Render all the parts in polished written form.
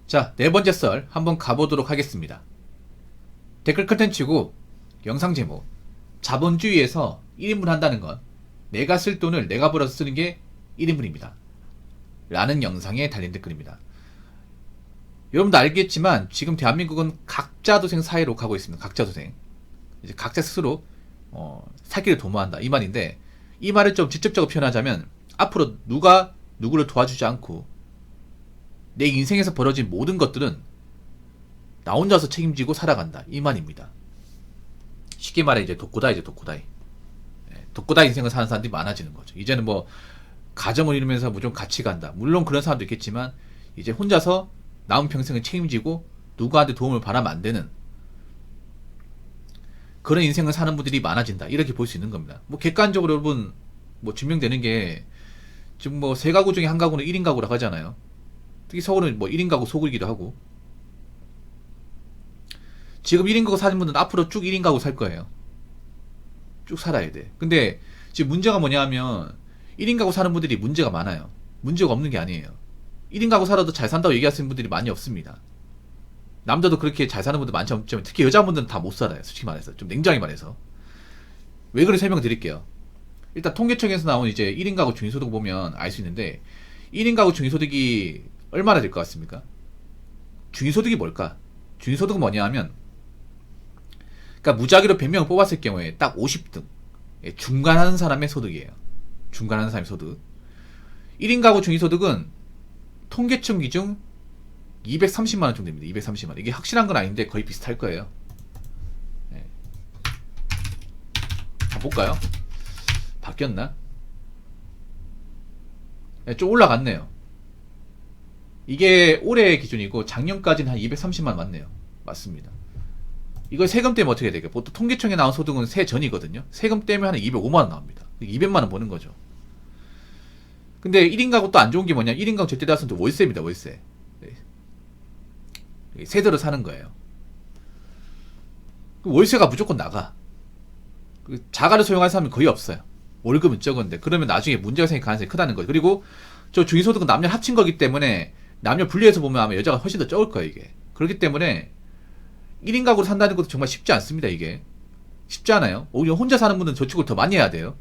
자, 네 번째 썰 한번 가보도록 하겠습니다. 댓글 컨텐츠고 영상 제목, 자본주의에서 1인분 한다는 건 내가 쓸 돈을 내가 벌어서 쓰는 게 1인분입니다. 라는 영상에 달린 댓글입니다. 여러분도 알겠지만 지금 대한민국은 각자도생 사회로 가고 있습니다. 각자도생. 이제 각자 스스로 살 길을 도모한다 이 말인데, 이 말을 좀 직접적으로 표현하자면 앞으로 누가 누구를 도와주지 않고 내 인생에서 벌어진 모든 것들은 나 혼자서 책임지고 살아간다 이 말입니다. 쉽게 말해 이제 독고다이죠. 독고다이. 독고다이 인생을 사는 사람들이 많아지는 거죠. 이제는 뭐 가정을 이루면서 무조건 같이 간다, 물론 그런 사람도 있겠지만 이제 혼자서 남은 평생을 책임지고 누구한테 도움을 바라면 안 되는 그런 인생을 사는 분들이 많아진다, 이렇게 볼 수 있는 겁니다. 뭐 객관적으로 여러분 뭐 증명되는 게 지금 뭐 세 가구 중에 한 가구는 1인 가구라고 하잖아요. 특히 서울은 뭐 1인 가구 소굴이기도 하고, 지금 1인 가구 사는 분들은 앞으로 쭉 1인 가구 살 거예요. 쭉 살아야 돼. 근데 지금 문제가 뭐냐 하면 1인 가구 사는 분들이 문제가 많아요. 문제가 없는 게 아니에요. 1인 가구 살아도 잘 산다고 얘기하시는 분들이 많이 없습니다. 남자도 그렇게 잘 사는 분들 많지 않지만 특히 여자분들은 다 못 살아요. 솔직히 말해서. 좀 냉정하게 말해서. 왜 그런지 설명드릴게요. 일단 통계청에서 나온 이제 1인 가구 중위소득 보면 알 수 있는데, 1인 가구 중위소득이 얼마나 될 것 같습니까? 중위소득이 뭘까? 중위소득은 뭐냐 하면, 그러니까 무작위로 100명을 뽑았을 경우에 딱 50등. 중간하는 사람의 소득이에요. 중간하는 사람의 소득. 1인 가구 중위소득은 통계청 기준 230만원 정도 됩니다. 230만원. 이게 확실한 건 아닌데 거의 비슷할 거예요. 네. 자, 볼까요? 바뀌었나? 네, 좀 올라갔네요. 이게 올해 기준이고 작년까지는 한 230만원 맞네요. 맞습니다. 이걸 세금 떼면 어떻게 되게? 보통 통계청에 나온 소득은 세 전이거든요. 세금 떼면 한 205만원 나옵니다. 200만원 버는 거죠. 근데 1인 가구 또 안 좋은 게 뭐냐? 1인 가구 절대 다수는 또 월세입니다. 월세. 네. 세대로 사는 거예요. 월세가 무조건 나가. 자가를 소용할 사람이 거의 없어요. 월급은 적은데. 그러면 나중에 문제가 생길 가능성이 크다는 거죠. 그리고 저 중위소득은 남녀 합친 거기 때문에 남녀 분리해서 보면 아마 여자가 훨씬 더 적을 거예요. 이게. 그렇기 때문에 1인 가구로 산다는 것도 정말 쉽지 않습니다. 이게 쉽지 않아요. 오히려 혼자 사는 분은 저축을 더 많이 해야 돼요.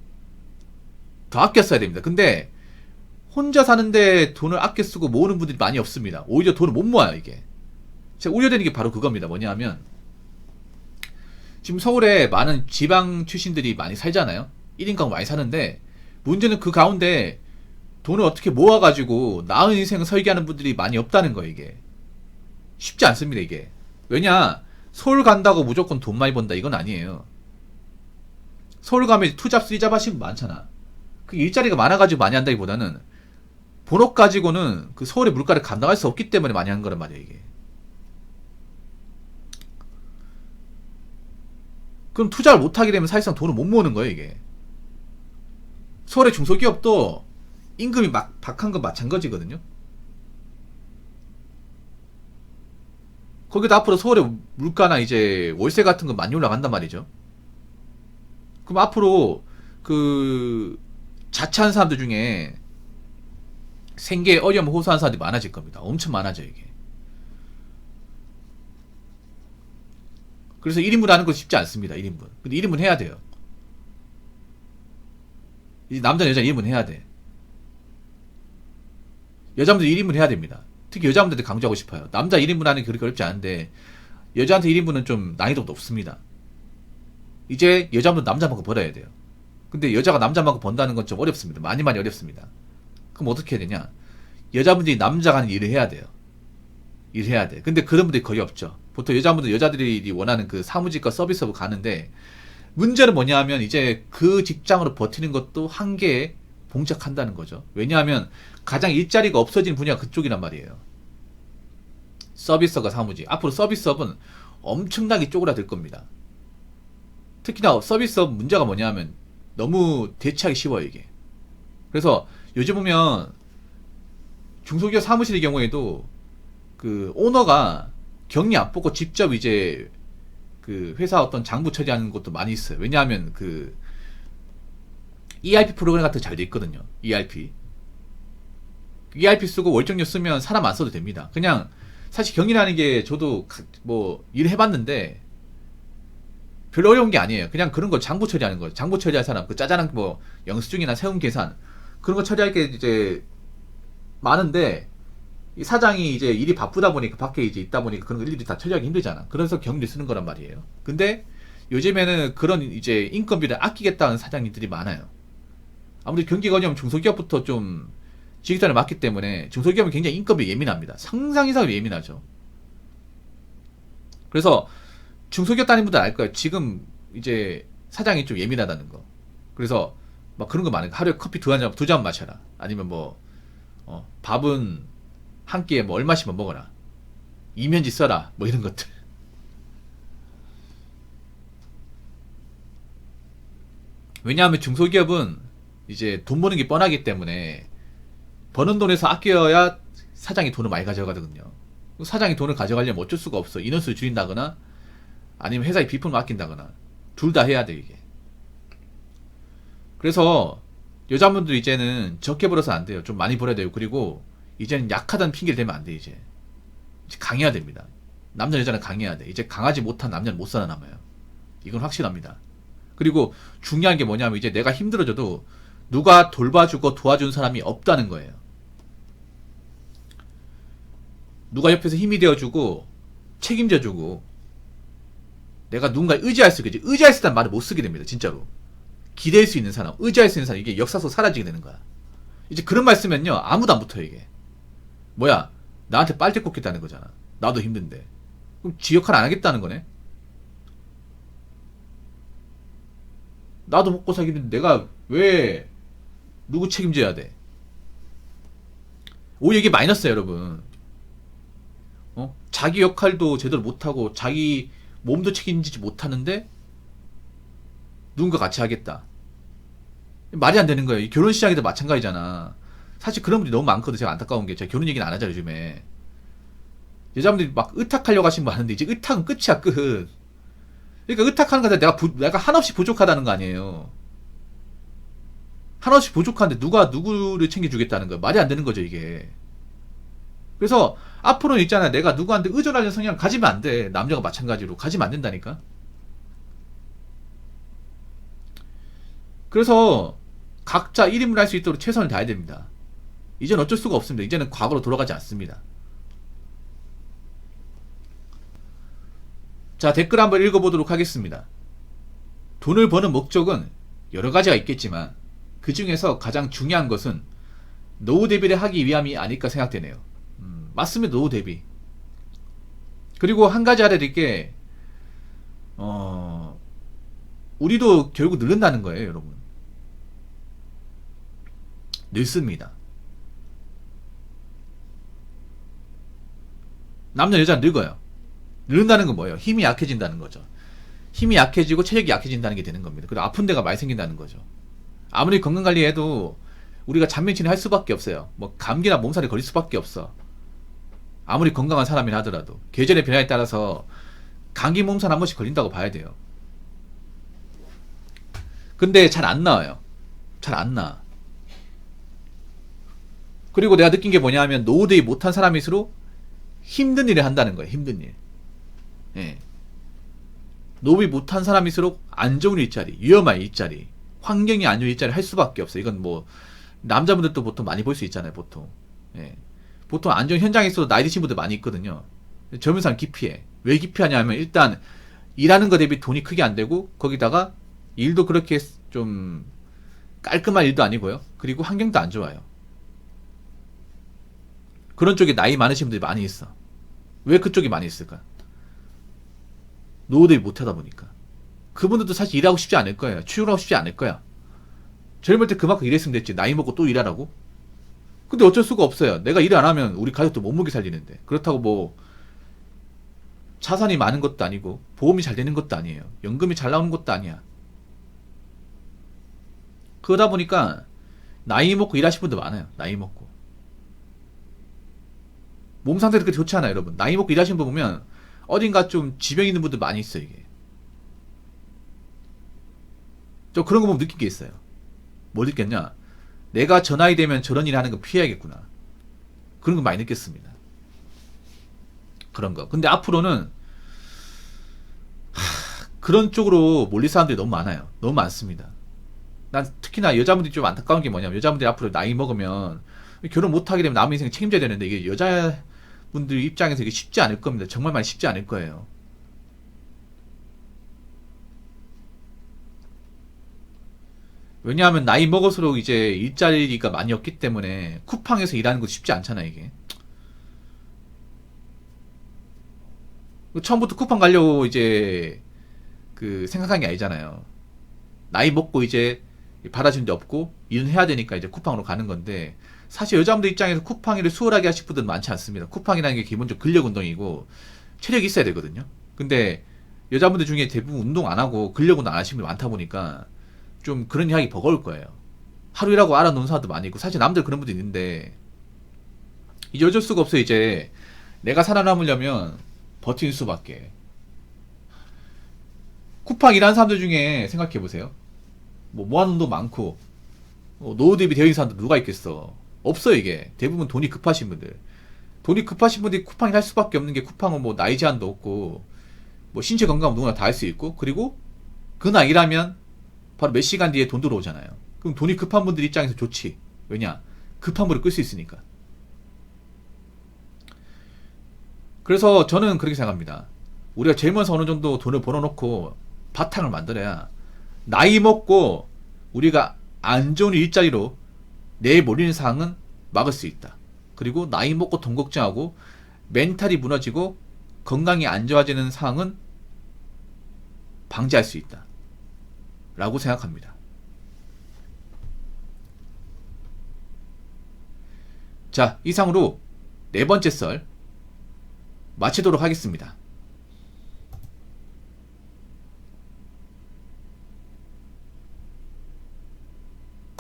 더 아껴 써야 됩니다. 근데 혼자 사는데 돈을 아껴 쓰고 모으는 분들이 많이 없습니다. 오히려 돈을 못 모아요. 이게 제가 우려되는 게 바로 그겁니다. 뭐냐 하면 지금 서울에 많은 지방 출신들이 많이 살잖아요. 1인 가구 많이 사는데 문제는 그 가운데 돈을 어떻게 모아가지고 나은 인생을 설계하는 분들이 많이 없다는 거예요. 이게 쉽지 않습니다. 이게 왜냐, 서울 간다고 무조건 돈 많이 번다 이건 아니에요. 서울 가면 투잡 쓰리잡 하시는 분 많잖아. 그 일자리가 많아가지고 많이 한다기보다는 본업 가지고는 그 서울의 물가를 감당할 수 없기 때문에 많이 하는 거란 말이에요. 이게 그럼 투자를 못하게 되면 사실상 돈을 못 모으는 거예요. 이게 서울의 중소기업도 임금이 막 박한 건 마찬가지거든요. 거기도 앞으로 서울의 물가나 이제 월세 같은 거 많이 올라간단 말이죠. 그럼 앞으로 그 자취하는 사람들 중에 생계에 어려움 호소하는 사람들이 많아질 겁니다. 엄청 많아져요. 이게 그래서 1인분 하는 거 쉽지 않습니다. 1인분. 근데 1인분 해야 돼요. 남자 여자 1인분 해야 돼. 여자분들 1인분 해야 됩니다. 특히 여자분들한테 강조하고 싶어요. 남자 1인분 하는 게 그렇게 어렵지 않은데 여자한테 1인분은 좀 난이도가 높습니다. 이제 여자분은 남자만큼 벌어야 돼요. 근데 여자가 남자만큼 번다는 건 좀 어렵습니다. 많이 어렵습니다. 그럼 어떻게 해야 되냐? 여자분들이 남자가 하는 일을 해야 돼요. 일해야 돼. 근데 그런 분들이 거의 없죠. 보통 여자들이 원하는 그 사무직과 서비스업을 가는데, 문제는 뭐냐 하면 이제 그 직장으로 버티는 것도 한계에 봉착한다는 거죠. 왜냐하면 가장 일자리가 없어지는 분야가 그쪽이란 말이에요. 서비스업과 사무직. 앞으로 서비스업은 엄청나게 쪼그라들 겁니다. 특히나 서비스업 문제가 뭐냐 하면 너무 대체하기 쉬워요. 이게. 그래서 요즘 보면 중소기업 사무실의 경우에도 그 오너가 격리 안 뽑고 직접 이제 그 회사 어떤 장부 처리하는 것도 많이 있어요. 왜냐하면 그 ERP 프로그램 같은 거 잘 돼 있거든요. ERP 쓰고 월정료 쓰면 사람 안 써도 됩니다. 그냥 사실 경리라는 게 저도 뭐 일해봤는데 별로 어려운 게 아니에요. 그냥 그런 거 장부 처리하는 거. 장부 처리할 사람, 그 짜잘한 뭐 영수증이나 세금 계산 그런 거 처리할 게 이제 많은데 이 사장이 이제 일이 바쁘다 보니까 밖에 이제 있다 보니까 그런 거 일일이 다 처리하기 힘들잖아. 그래서 경리 쓰는 거란 말이에요. 근데 요즘에는 그런 이제 인건비를 아끼겠다는 사장님들이 많아요. 아무래도 경기가 어려우면 중소기업부터 좀 지휘자를 맡기 때문에 중소기업은 굉장히 인건비에 예민합니다. 상상 이상으로 예민하죠. 그래서 중소기업 따님분들 알 거예요. 지금 이제 사장이 좀 예민하다는 거. 그래서 막 그런 거 많아요. 하루에 커피 두 잔 마셔라. 아니면 뭐 밥은 한 끼에 뭐 얼마씩만 먹어라. 이면지 써라. 뭐 이런 것들. 왜냐하면 중소기업은 이제 돈 버는 게 뻔하기 때문에 버는 돈에서 아껴야 사장이 돈을 많이 가져가거든요. 사장이 돈을 가져가려면 어쩔 수가 없어. 인원수를 줄인다거나 아니면 회사에 비품을 아낀다거나 둘 다 해야 돼 이게. 그래서 여자분들 이제는 적게 벌어서 안 돼요. 좀 많이 벌어야 되고 그리고 이제는 약하다는 핑계를 대면 안 돼 이제 강해야 됩니다. 남자 여자는 강해야 돼. 이제 강하지 못한 남자는 못 살아남아요. 이건 확실합니다. 그리고 중요한 게 뭐냐면 이제 내가 힘들어져도 누가 돌봐주고 도와준 사람이 없다는 거예요. 누가 옆에서 힘이 되어주고 책임져주고 내가 누군가를 의지할 수 있겠지. 의지할 수 있다는 말을 못 쓰게 됩니다. 진짜로. 기댈 수 있는 사람, 의지할 수 있는 사람, 이게 역사 속 사라지게 되는 거야. 이제 그런 말 쓰면요 아무도 안 붙어요 이게. 뭐야 나한테 빨대 꽂겠다는 거잖아. 나도 힘든데. 그럼 지 역할 안 하겠다는 거네. 나도 먹고 살기는 내가 왜 누구 책임져야 돼? 오히려 이게 마이너스야 여러분. 자기 역할도 제대로 못하고 자기 몸도 책임지지 못하는데 누군가 같이 하겠다. 말이 안 되는 거예요. 이 결혼 시장에도 마찬가지잖아. 사실 그런 분들이 너무 많거든. 제가 안타까운 게 제가 결혼 얘기는 안 하잖아요 요즘에. 여자분들이 막 의탁하려고 하시는 분 많은데 이제 의탁은 끝이야 끝. 그러니까 의탁하는 거다 내가 한없이 부족하다는 거 아니에요. 한없이 부족한데 누가 누구를 챙겨주겠다는 거야. 말이 안 되는 거죠 이게. 그래서 앞으로는 있잖아 내가 누구한테 의존하는 성향 가지면 안 돼. 남자가 마찬가지로 가지면 안 된다니까. 그래서 각자 1인분 할 수 있도록 최선을 다해야 됩니다. 이제는 어쩔 수가 없습니다. 이제는 과거로 돌아가지 않습니다. 자, 댓글 한번 읽어보도록 하겠습니다. 돈을 버는 목적은 여러 가지가 있겠지만 그 중에서 가장 중요한 것은 노후 대비를 하기 위함이 아닐까 생각되네요. 맞습니다. 노후 대비. 그리고 한 가지 알아야 될 게 우리도 결국 늙는다는 거예요 여러분. 늙습니다. 남자 여자 늙어요. 늙는다는 건 뭐예요? 힘이 약해진다는 거죠. 힘이 약해지고 체력이 약해진다는 게 되는 겁니다. 그리고 아픈 데가 많이 생긴다는 거죠. 아무리 건강관리해도 우리가 잔병치레 할 수밖에 없어요. 뭐 감기나 몸살이 걸릴 수밖에 없어. 아무리 건강한 사람이라 하더라도 계절의 변화에 따라서 감기 몸살 한 번씩 걸린다고 봐야 돼요. 근데 잘 안 나와요. 잘 안 나. 그리고 내가 느낀 게 뭐냐 하면 노후 대비 못한 사람일수록 힘든 일을 한다는 거예요. 힘든 일. 예. 노후 대비 못한 사람일수록 안 좋은 일자리, 위험한 일자리, 환경이 안 좋은 일자리 할 수밖에 없어요. 이건 뭐 남자분들도 보통 많이 볼 수 있잖아요. 보통. 예. 보통 안 좋은 현장에서도 나이 드신 분들 많이 있거든요. 젊은 사람 기피해. 왜 기피하냐면 일단 일하는 거 대비 돈이 크게 안 되고 거기다가 일도 그렇게 좀 깔끔한 일도 아니고요. 그리고 환경도 안 좋아요. 그런 쪽에 나이 많으신 분들이 많이 있어. 왜 그쪽이 많이 있을까? 노후 대비 못하다 보니까. 그분들도 사실 일하고 싶지 않을 거예요. 출근하고 싶지 않을 거야. 젊을 때 그만큼 일했으면 됐지. 나이 먹고 또 일하라고? 근데 어쩔 수가 없어요. 내가 일 안 하면 우리 가족도 못 먹게 살리는데. 그렇다고 뭐 자산이 많은 것도 아니고 보험이 잘 되는 것도 아니에요. 연금이 잘 나오는 것도 아니야. 그러다 보니까 나이 먹고 일하시는 분들 많아요. 나이 먹고. 몸 상태도 그렇게 좋지 않아요, 여러분. 나이 먹고 일하시는 분 보면 어딘가 좀 지병 있는 분들 많이 있어요, 이게. 저 그런 거 보면 느낀 게 있어요. 뭘 느꼈냐? 내가 저 나이 되면 저런 일 하는 거 피해야겠구나. 그런 거 많이 느꼈습니다. 그런 거. 근데 앞으로는 그런 쪽으로 몰릴 사람들이 너무 많아요. 너무 많습니다. 난 특히나 여자분들이 좀 안타까운 게 뭐냐면, 여자분들이 앞으로 나이 먹으면 결혼 못하게 되면 남의 인생 책임져야 되는데, 이게 여자분들 입장에서 이게 쉽지 않을 겁니다. 정말 많이 쉽지 않을 거예요. 왜냐하면 나이 먹을수록 이제 일자리가 많이 없기 때문에 쿠팡에서 일하는 것도 쉽지 않잖아, 이게. 처음부터 쿠팡 가려고 이제 그 생각한 게 아니잖아요. 나이 먹고 이제 받아준 데 없고 일은 해야 되니까 이제 쿠팡으로 가는 건데, 사실 여자분들 입장에서 쿠팡 일을 수월하게 하실 분들은 많지 않습니다. 쿠팡이라는 게 기본적으로 근력 운동이고 체력이 있어야 되거든요. 근데 여자분들 중에 대부분 운동 안 하고 근력 운동 안 하시는 분이 많다 보니까 좀 그런 이야기 버거울 거예요. 하루 일하고 알아놓은 사람도 많이 있고, 사실 남들 그런 분도 있는데 이제 어쩔 수가 없어. 이제 내가 살아남으려면 버틸 수밖에. 쿠팡 일하는 사람들 중에 생각해 보세요. 뭐 무한운동 많고 노후 대비 되어 있는 사람들 누가 있겠어? 없어. 이게 대부분 돈이 급하신 분들. 돈이 급하신 분들이 쿠팡 일할 수밖에 없는 게, 쿠팡은 뭐 나이 제한도 없고 뭐 신체 건강 누구나 다 할 수 있고, 그리고 그 나이라면 바로 몇 시간 뒤에 돈 들어오잖아요. 그럼 돈이 급한 분들 입장에서 좋지. 왜냐? 급한 물을 끌 수 있으니까. 그래서 저는 그렇게 생각합니다. 우리가 젊어서 어느 정도 돈을 벌어놓고 바탕을 만들어야 나이 먹고 우리가 안 좋은 일자리로 내몰리는 상황은 막을 수 있다. 그리고 나이 먹고 돈 걱정하고 멘탈이 무너지고 건강이 안 좋아지는 상황은 방지할 수 있다. 라고 생각합니다. 자, 이상으로 네 번째 썰 마치도록 하겠습니다.